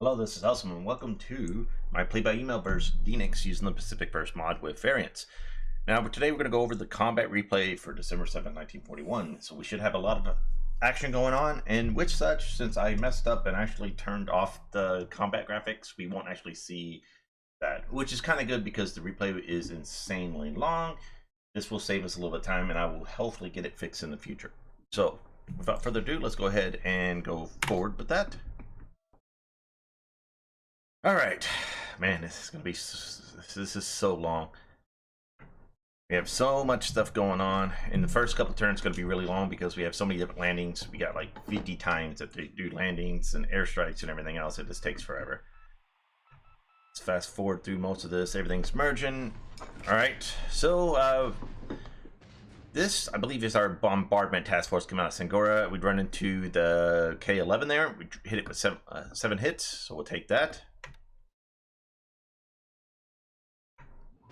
Hello, this is Hellsen, and welcome to my play-by-email verse Deaniks using the Pacific verse mod with variants. Now, today we're going to go over the combat replay for December 7, 1941. So we should have a lot of action going on, and which such, since I messed up and actually turned off the combat graphics, we won't actually see that, which is kind of good because the replay is insanely long. This will save us a little bit of time, and I will hopefully get it fixed in the future. So, without further ado, let's go ahead and go forward with that. All right, man, this is so long. We have so much stuff going on. In the first couple turns, it's going to be really long because we have so many different landings. We got like 50 times that they do landings and airstrikes and everything else. It just takes forever. Let's fast forward through most of this. Everything's merging. All right, so this, I believe, is our bombardment task force coming out of Sangora. We'd run into the K-11 there. We hit it with seven hits, so we'll take that.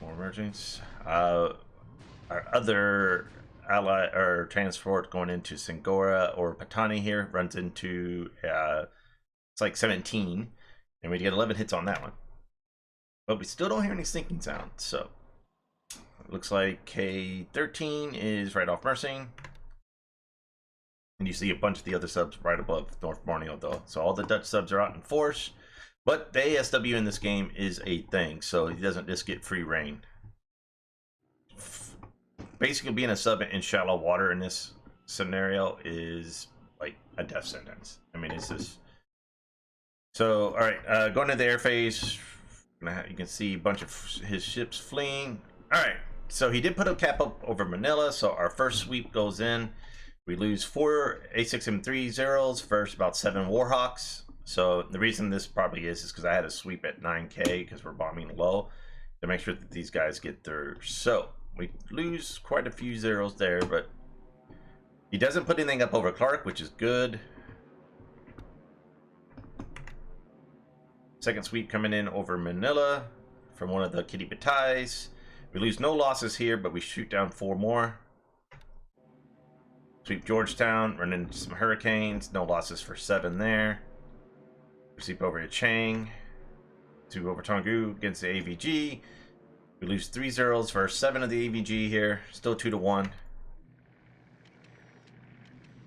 More mergings. Our other ally or transport going into Sangora or Patani here runs into it's like 17, and we get 11 hits on that one. But we still don't hear any sinking sound, so it looks like K-13 is right off Mersing. And you see a bunch of the other subs right above North Borneo though. So all the Dutch subs are out in force. But the ASW in this game is a thing, so he doesn't just get free reign. Basically, being a sub in shallow water in this scenario is like a death sentence. I mean, it's just... So, all right, going to the air phase, you can see a bunch of his ships fleeing. All right, so he did put a cap up over Manila, so our first sweep goes in. We lose 4 A6M3 zeros versus about 7 Warhawks. So the reason this probably is because I had a sweep at 9K because we're bombing low to make sure that these guys get through. So we lose quite a few zeros there, but he doesn't put anything up over Clark, which is good. Second sweep coming in over Manila from one of the Kitty Batais. We lose no losses here, but we shoot down 4 more. Sweep Georgetown, run into some hurricanes, no losses for 7 there. Sweep over to Chang, to over Tonggu against the AVG. We lose 3 zeros for 7 of the AVG here, still 2-1.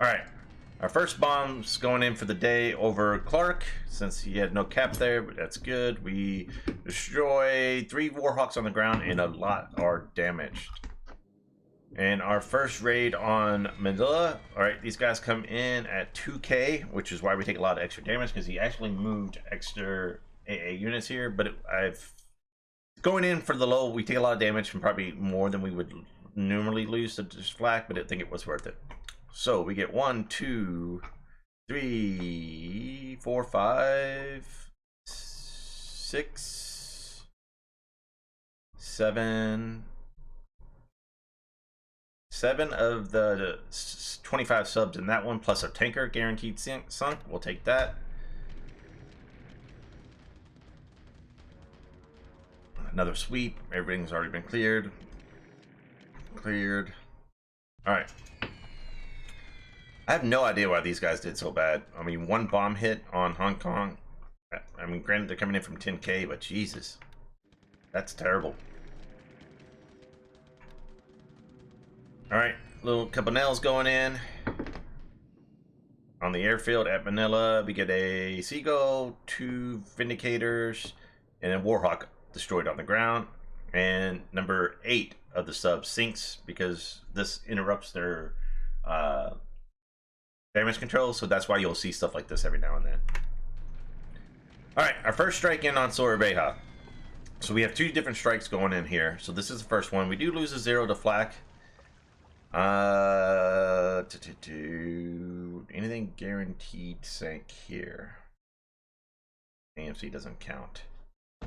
All right, our first bomb's going in for the day over Clark, since he had no cap there, but that's good. We destroy 3 Warhawks on the ground, and a lot are damaged. And our first raid on Manila, all right, these guys come in at 2K, which is why we take a lot of extra damage, because he actually moved extra AA units here. But going in for the low, we take a lot of damage, and probably more than we would normally lose to just flak, but I think it was worth it. So we get 1, 2, 3, 4, 5, 6, 7... 7 of the 25 subs in that one, plus a tanker guaranteed sunk. We'll take that. Another sweep. Everything's already been cleared. Cleared. All right. I have no idea why these guys did so bad. I mean, 1 bomb hit on Hong Kong. I mean, granted, they're coming in from 10K, but Jesus. That's terrible. All right, little couple nails going in. On the airfield at Manila, we get a Seagull, 2 Vindicators, and a Warhawk destroyed on the ground. And number 8 of the subs sinks because this interrupts their damage control, so that's why you'll see stuff like this every now and then. All right, our first strike in on Sorabaya. So we have 2 different strikes going in here. So this is the first one. We do lose a 0 to flak. Anything guaranteed sank here. AMC doesn't count.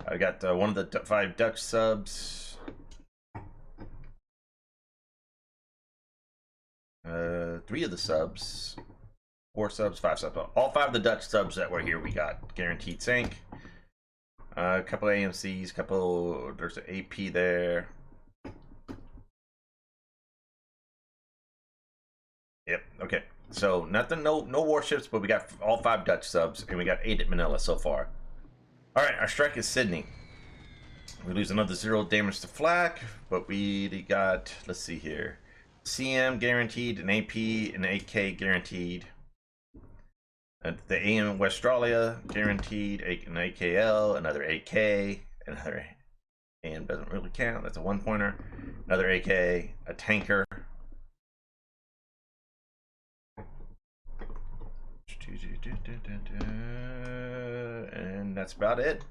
I got one of the 5 Dutch subs. 3 of the subs. 4 subs, 5 subs. All 5 of the Dutch subs that were here we got guaranteed sank. A couple AMCs, there's an AP there. Yep, okay. So nothing, no warships, but we got all 5 Dutch subs, and we got 8 at Manila so far. All right, our strike is Sydney. We lose another 0 damage to flak, but we got, let's see here, CM guaranteed, an AP, an AK guaranteed. The AM Westralia guaranteed, an AKL, another AK, another AM doesn't really count, that's a 1-pointer, another AK, a tanker. And that's about it.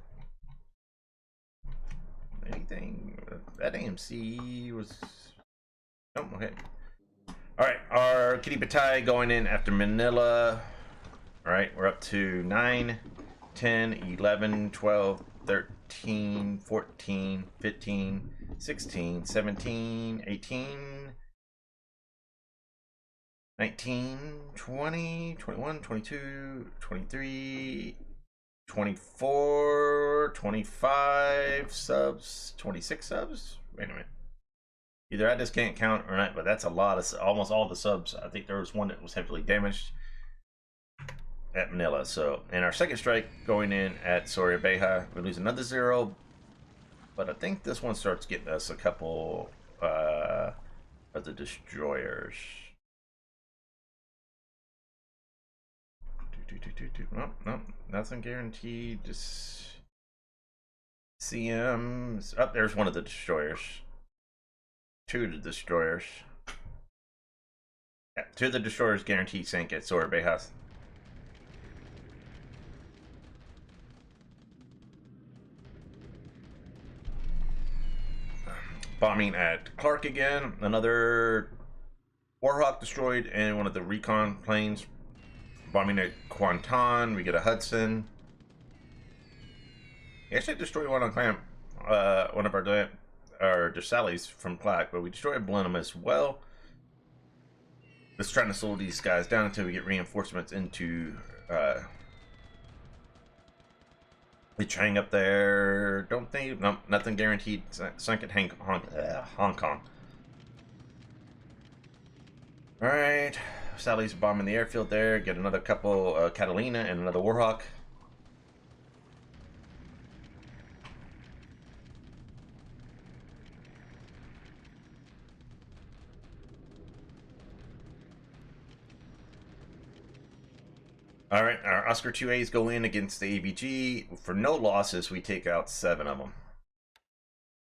Anything that AMC was, oh, okay. All right, our Kitty Batai going in after Manila. All right, we're up to 9, 10, 11, 12, 13, 14, 15, 16, 17, 18, 19, 20, 21, 22, 23, 24, 25 subs, 26 subs. Wait a minute. Either I just can't count or not, but that's a lot of, almost all the subs. I think there was one that was heavily damaged at Manila. So, and our second strike going in at Soria Beja, we lose another 0, but I think this one starts getting us a couple of the destroyers. No, nothing guaranteed. Just CMs. Up there's one of the destroyers. 2 of the destroyers. Yeah, 2 of the destroyers guaranteed sink at Soria Beja. Bombing at Clark again. Another Warhawk destroyed and one of the recon planes. Bombing at Kwanton. We get a Hudson. We actually destroyed one on Clamp. One of our Desallies from Plaque, but we destroyed Blenheim as well. Just trying to slow these guys down until we get reinforcements into the Chang up there. Don't think, no, nothing guaranteed. Sunk at Hong Kong. All right, Sally's bombing the airfield there. Get another couple, Catalina and another Warhawk. All right, our Oscar 2As go in against the ABG. For no losses, we take out 7 of them.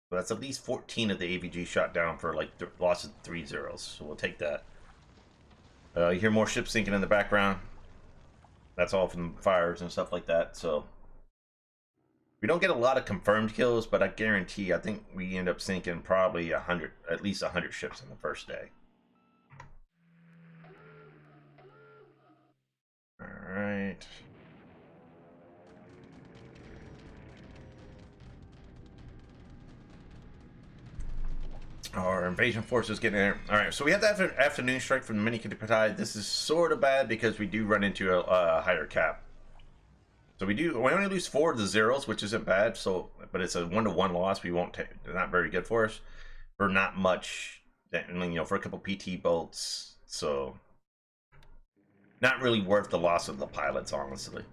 So that's at least 14 of the ABG shot down for like losses 3 zeros. So we'll take that. You hear more ships sinking in the background. That's all from fires and stuff like that. So we don't get a lot of confirmed kills, but I guarantee, I think we end up sinking probably 100, at least 100 ships in the first day. All right. Our invasion forces getting there. All right, so we have that afternoon strike from the mini Kitty Batai. This is sort of bad because we do run into a higher cap. So we only lose 4 of the zeros, which isn't bad. So, but it's a 1-to-1 loss. We won't take. They're not very good for us. For not much, you know, for a couple PT bolts. So, not really worth the loss of the pilots, honestly.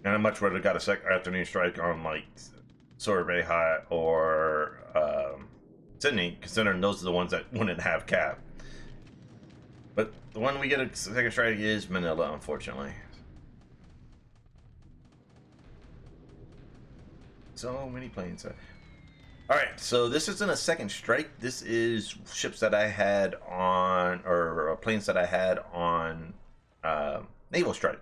And I much rather got a second afternoon strike on like Sorbet High or Sydney, considering those are the ones that wouldn't have cap. But the one we get a second strike is Manila, unfortunately. So many planes. Alright, so this isn't a second strike. This is ships that I had on, or planes that I had on naval strike.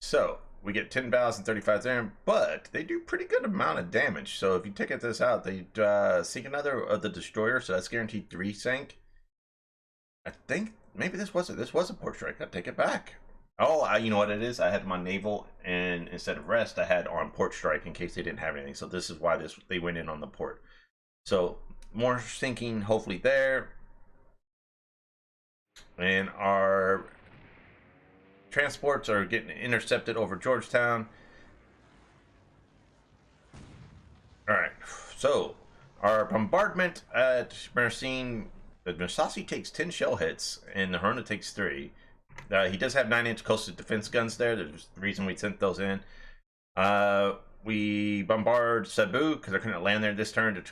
So we get 10 bows and 35 there, but they do pretty good amount of damage. So if you take this out, they sink another of the destroyers, so that's guaranteed 3 sink. I think maybe this was a port strike. I'll take it back. Oh, you know what it is? I had my naval, and instead of rest, I had on port strike in case they didn't have anything. So this is why they went in on the port. So more sinking, hopefully there. And our transports are getting intercepted over Georgetown. All right, so our bombardment at Mercine The Musashi takes 10 shell hits, and the Haruna takes 3. He does have 9-inch coastal defense guns there. There's the reason we sent those in. We bombard Cebu because they're going to land there this turn to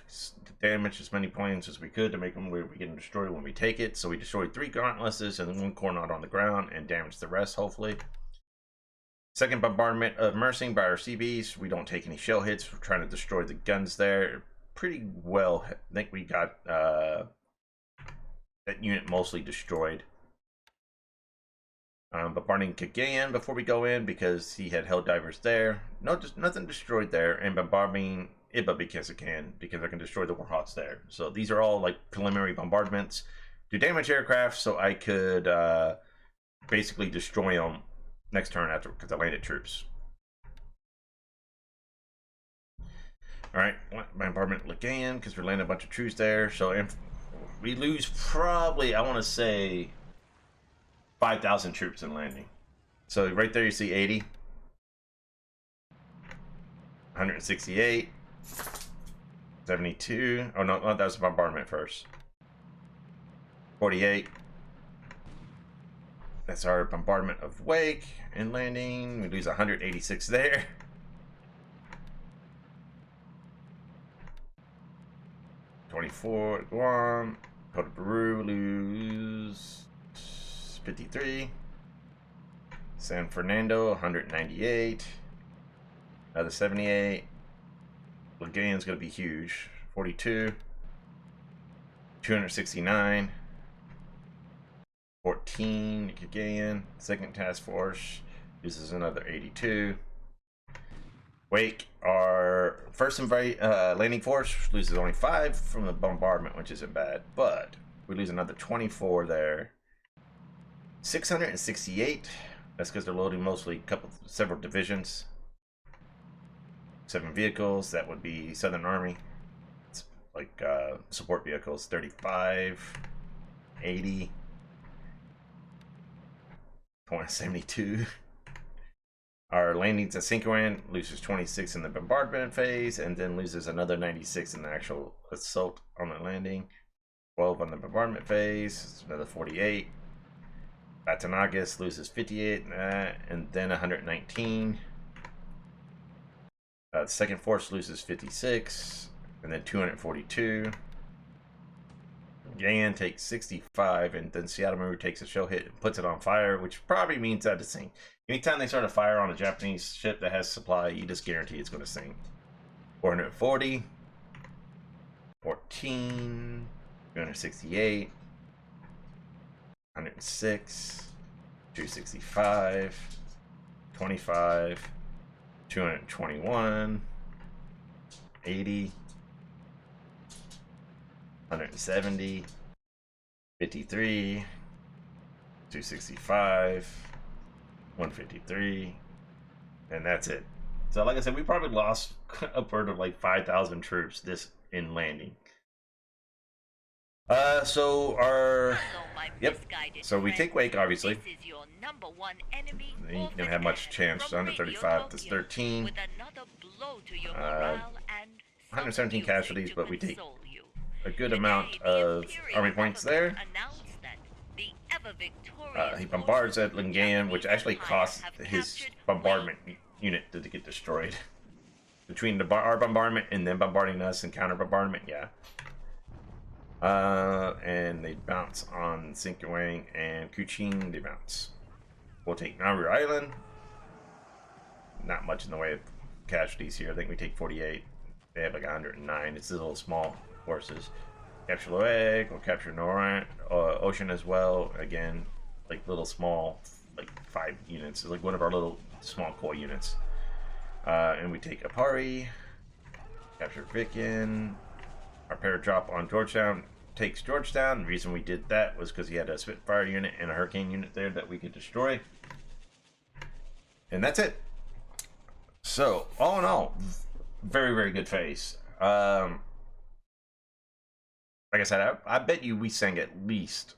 damage as many planes as we could to make them where we get destroyed when we take it. So we destroyed 3 gauntlesses and 1 Coronado on the ground and damaged the rest, hopefully. Second bombardment of Mersing by our CBs. We don't take any shell hits. We're trying to destroy the guns there pretty well. I think we got that unit mostly destroyed. Bombarding Kagayan before we go in because he had Helldivers there. No, just nothing destroyed there. And bombarding Iba because I can destroy the Warhawks there. So these are all like preliminary bombardments to damage aircraft, so I could basically destroy them next turn after because I landed troops. All right, bombardment Lagayan because we're landing a bunch of troops there. So if we lose probably, I want to say 5,000 troops in landing. So right there you see 80, 168, 72. Oh no, that was a bombardment first. 48. That's our bombardment of Wake and landing. We lose 186 there. Guam. Go to Peru, lose 53. San Fernando, 198. Another 78. Lagayan's going to be huge. 42. 269. 14. Kagayan. Second task force. This is another 82. Wake, our first landing force loses only 5 from the bombardment, which isn't bad, but we lose another 24 there. 668. That's because they're loading mostly several divisions. 7 vehicles. That would be Southern Army. It's like support vehicles. 35, 80, 72. Our landings at Sinkiwan loses 26 in the bombardment phase, and then loses another 96 in the actual assault on the landing. 12 on the bombardment phase. Another 48. Batanagas loses 58 and then 119. The second force loses 56 and then 242. Yan takes 65, and then Seattle Maru takes a shell hit and puts it on fire, which probably means that it's sink. Anytime they start a fire on a Japanese ship that has supply, you just guarantee it's going to sink. 440, 14, 268, 106, 265, 25, 221, 80, 170, 53, 265, 153, and that's it. So like I said, we probably lost upward of like 5,000 troops this in landing. So we take Wake, obviously. You don't have much chance. 135 to 13. 117 casualties, but we take a good amount of army points there. He bombards at Lingayen, which actually costs his bombardment unit to get destroyed. Between our bombardment and then bombarding us and counter bombardment, yeah. And they bounce on Sinkiwang and Kuching, they bounce. We'll take Nauru Island. Not much in the way of casualties here. I think we take 48. They have like 109. It's a little small forces. Capture Loeg, we'll capture Noran, Ocean as well. Again, like little small, like 5 units. It's like one of our little small core units. And we take Apari, capture Vikin. Our paradrop on Georgetown takes Georgetown. The reason we did that was because he had a Spitfire unit and a Hurricane unit there that we could destroy. And that's it. So, all in all, very, very good phase. Like I said, I bet you we sank at least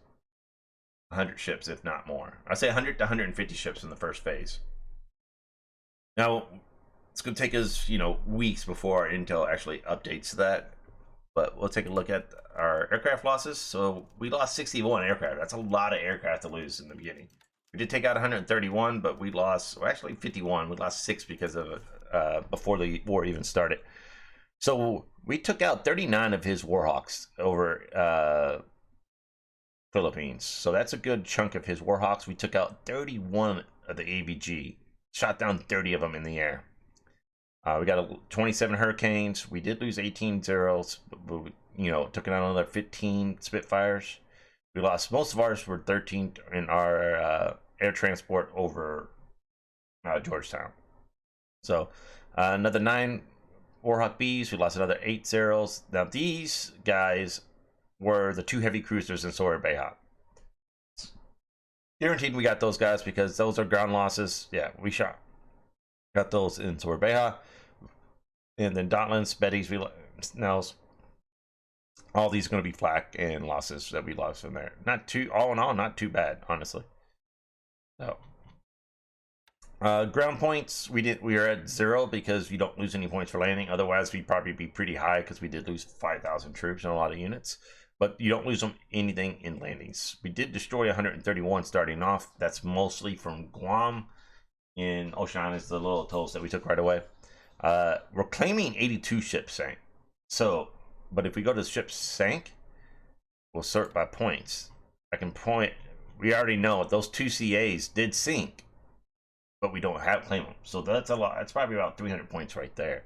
100 ships, if not more. I'd say 100 to 150 ships in the first phase. Now, it's going to take us, weeks before our intel actually updates that. but we'll take a look at our aircraft losses. So we lost 61 aircraft. That's a lot of aircraft to lose in the beginning. We did take out 131, but we lost, well, actually 51. We lost 6 because of before the war even started. So we took out 39 of his Warhawks over Philippines. So that's a good chunk of his Warhawks. We took out 31 of the AVG, shot down 30 of them in the air. We got 27 Hurricanes. We did lose 18 Zeros, but we, took out another 15 Spitfires. We lost, most of ours were 13 in our air transport over Georgetown. So another 9 Warhawk Bs. We lost another 8 Zeros. Now these guys were the 2 heavy cruisers in Sorbeha. Guaranteed we got those guys because those are ground losses. Yeah, we got those in Sorbeha. And then Dotlands, Betty's, Snells. All these are going to be flak and losses that we lost from there. Not too, all in all, not too bad, honestly. So, ground points, we are at 0 because you don't lose any points for landing. Otherwise, we'd probably be pretty high because we did lose 5,000 troops and a lot of units. But you don't lose them anything in landings. We did destroy 131 starting off. That's mostly from Guam in Ocean Islands, the little atolls that we took right away. We're claiming 82 ships sank. So, but if we go to ships sank, we'll sort by points. I can point, we already know those 2 CAs did sink, but we don't have claim them. So that's a lot. That's probably about 300 points right there.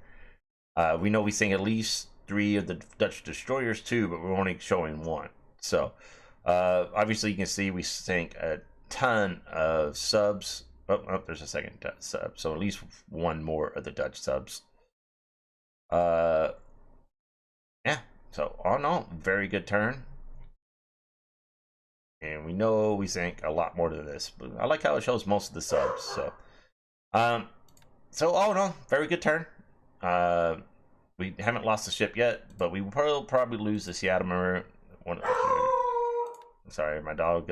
We know we sank at least 3 of the Dutch destroyers too, but we're only showing 1. So obviously you can see we sank a ton of subs. Oh, there's a second sub, so at least 1 more of the Dutch subs. Yeah, so all in all, very good turn. And we know we sank a lot more than this, but I like how it shows most of the subs. So all in all, very good turn. We haven't lost the ship yet, but we will probably lose the Seattle Marine. Sorry, my dog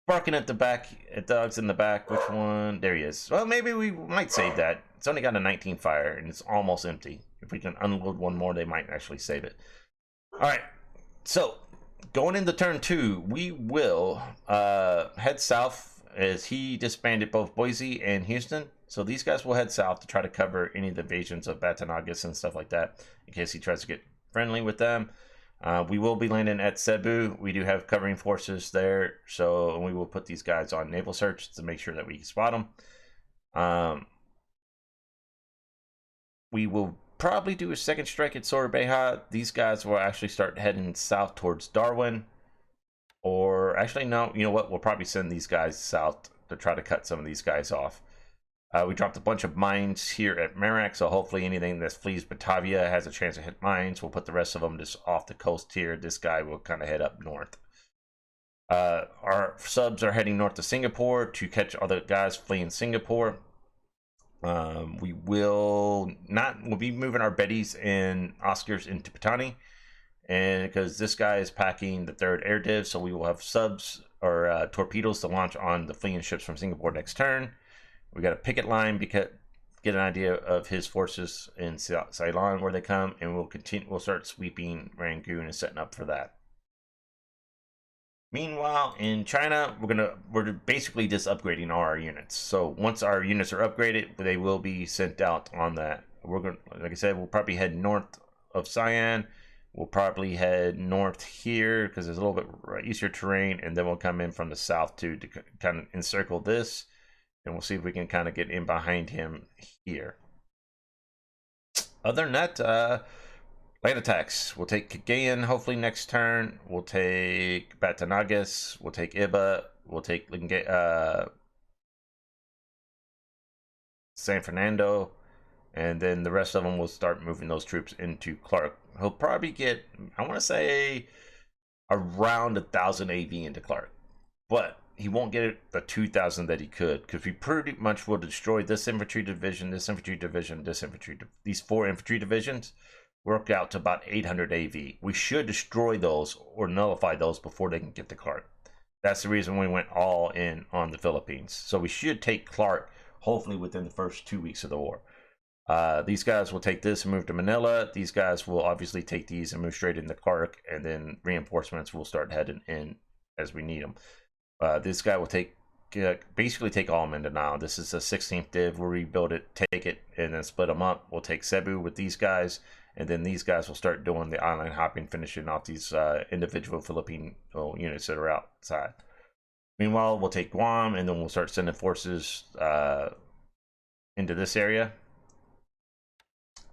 barking at the back. Dog's in the back. Which one? There he is. Well, maybe we might save that. It's only got a 19 fire, and it's almost empty. If we can unload 1 more, they might actually save it. All right. So, going into turn 2, we will head south as he disbanded both Boise and Houston. So these guys will head south to try to cover any of the invasions of Batangas and stuff like that, in case he tries to get friendly with them. We will be landing at Cebu. We do have covering forces there, so we will put these guys on naval search to make sure that we can spot them. We will probably do a second strike at Sorbeha. These guys will actually start heading south towards Darwin. Or actually, no, you know what? We'll probably send these guys south to try to cut some of these guys off. We dropped a bunch of mines here at Merak, so hopefully anything that flees Batavia has a chance to hit mines. We'll put the rest of them just off the coast here. This guy will kind of head up north. Our subs are heading north to Singapore to catch other guys fleeing Singapore. We'll be moving our Bettys and Oscars into Patani, and because this guy is packing the 3rd air div, so we will have subs or torpedoes to launch on the fleeing ships from Singapore next turn. We got a picket line because get an idea of his forces in Ceylon where they come, and we'll start sweeping Rangoon and setting up for that. Meanwhile, in China, we're basically just upgrading all our units. So once our units are upgraded, they will be sent out on that. Like I said, we'll probably head north of Cyan. We'll probably head north here because there's a little bit easier terrain, and then we'll come in from the south to kind of encircle this. And we'll see if we can kind of get in behind him here. Other than that, land attacks. We'll take Cagayan hopefully next turn. We'll take Batangas. We'll take Iba. We'll take San Fernando. And then the rest of them will start moving those troops into Clark. He'll probably get, I want to say, around 1,000 AV into Clark. But he won't get the 2,000 that he could, because we pretty much will destroy this infantry division, this infantry division, this infantry. These 4 infantry divisions work out to about 800 AV. We should destroy those or nullify those before they can get to Clark. That's the reason we went all in on the Philippines. So we should take Clark hopefully within the first 2 weeks of the war. These guys will take this and move to Manila. These guys will obviously take these and move straight into Clark, and then reinforcements will start heading in as we need them. This guy will take basically take all Mindanao. This is a 16th div. We'll rebuild it, take it, and then split them up. We'll take Cebu with these guys, and then these guys will start doing the island hopping, finishing off these individual Philippine units that are outside. Meanwhile, we'll take Guam, and then we'll start sending forces into this area.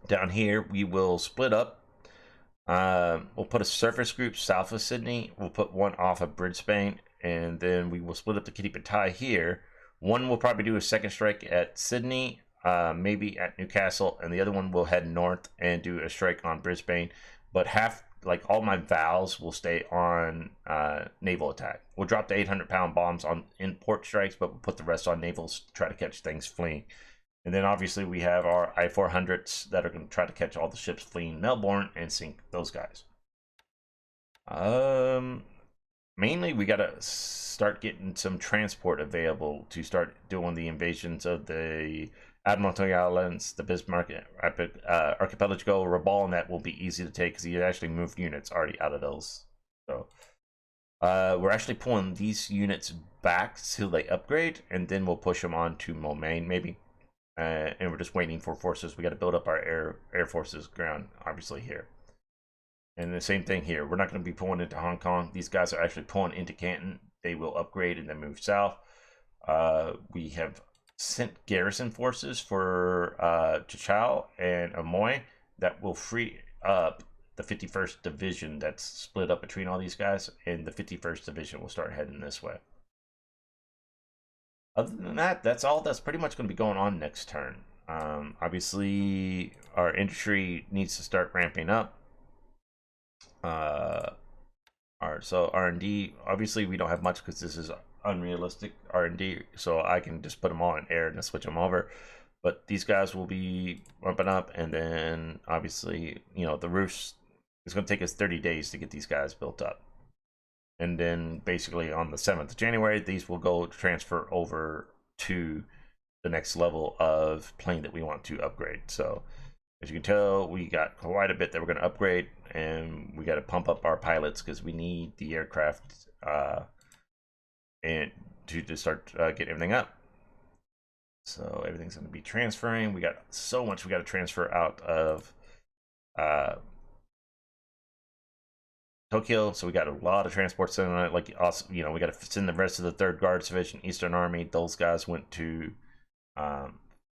Down here, we will split up. We'll put a surface group south of Sydney. We'll put one off of Brisbane, and then we will split up the Kitty Pattaya here. One will probably do a second strike at Sydney, maybe at Newcastle, and the other one will head north and do a strike on Brisbane. But all my vowels will stay on naval attack. We'll drop the 800-pound bombs on in-port strikes, but we'll put the rest on navals to try to catch things fleeing. And then obviously we have our I-400s that are going to try to catch all the ships fleeing Melbourne and sink those guys. Mainly we got to start getting some transport available to start doing the invasions of the Admiralty Islands, the Bismarck Archipelago, Rabaul, and that will be easy to take because you actually moved units already out of those. So we're actually pulling these units back till they upgrade, and then we'll push them on to Moulmein maybe. And we're just waiting for forces. We got to build up our air forces ground, obviously, here. And the same thing here. We're not going to be pulling into Hong Kong. These guys are actually pulling into Canton. They will upgrade and then move south. We have sent garrison forces for Chichao and Amoy that will free up the 51st Division that's split up between all these guys. And the 51st Division will start heading this way. Other than that, that's all that's pretty much going to be going on next turn. Obviously, our industry needs to start ramping up. So R&D, obviously we don't have much because this is unrealistic R&D, so I can just put them all in air and switch them over. But these guys will be ramping up, and then obviously, the roofs, it's going to take us 30 days to get these guys built up. And then basically on the 7th of January, these will go transfer over to the next level of plane that we want to upgrade. So as you can tell, we got quite a bit that we're going to upgrade, and we got to pump up our pilots because we need the aircraft and to start getting everything up. So everything's going to be transferring. We got so much we got to transfer out of Tokyo, so we got a lot of transports in it. Like also, we got to send the rest of the 3rd Guards Division, Eastern Army. Those guys went to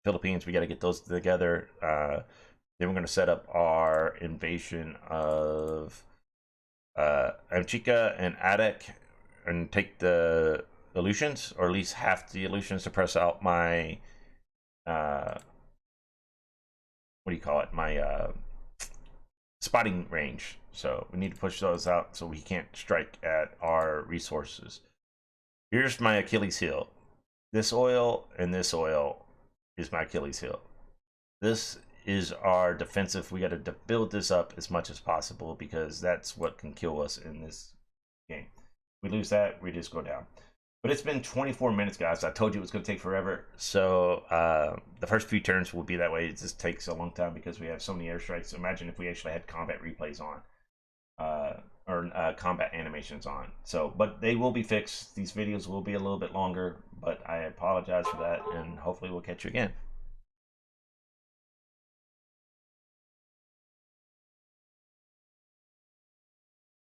Philippines. We got to get those together. Then we're going to set up our invasion of Amchitka and Adak and take the Aleutians, or at least half the Aleutians, to press out my my spotting range. So we need to push those out so we can't strike at our resources. Here's my Achilles heel. This oil and this oil is my Achilles heel. This is our defensive. We got to build this up as much as possible because that's what can kill us in this game. We lose that, we just go down. But it's been 24 minutes, guys. I told you it was going to take forever. So the first few turns will be that way. It just takes a long time because we have so many airstrikes. Imagine if we actually had combat replays on. Or combat animations on. So, but they will be fixed. These videos will be a little bit longer, but I apologize for that, and hopefully we'll catch you again.